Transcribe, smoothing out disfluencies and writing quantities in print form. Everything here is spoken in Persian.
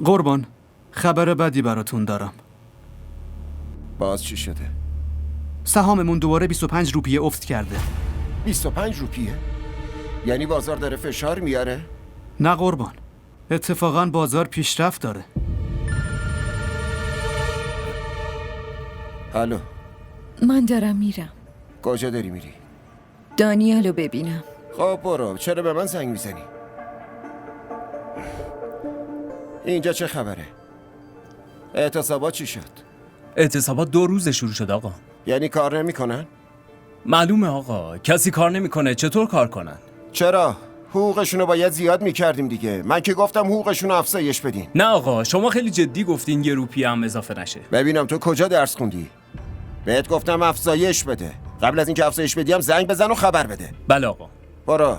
قربان، خبر بدی براتون دارم. باز چی شده؟ سهاممون دوباره 25 روپیه افت کرده. 25 روپیه؟ یعنی بازار داره فشار میاره؟ نه قربان، اتفاقا بازار پیشرفت داره. الو، من دارم میرم. کجا داری میری؟ دانیالو ببینم. خب برو، چرا به من زنگ میزنی؟ اینجا چه خبره؟ اعتصابات چی شد؟ اعتصابات 2 روز شروع شد آقا. یعنی کار نمیکنن؟ معلومه آقا، کسی کار نمیکنه چطور کار کنن؟ چرا؟ حقوقشونو باید زیاد میکردیم دیگه. من که گفتم حقوقشونو افزایش بدین. نه آقا، شما خیلی جدی گفتین 1 روپیه هم اضافه نشه. ببینم تو کجا درس خوندی؟ بهت گفتم افزایش بده. قبل از اینکه افزایش بدیم زنگ بزن و خبر بده. بله آقا. برو.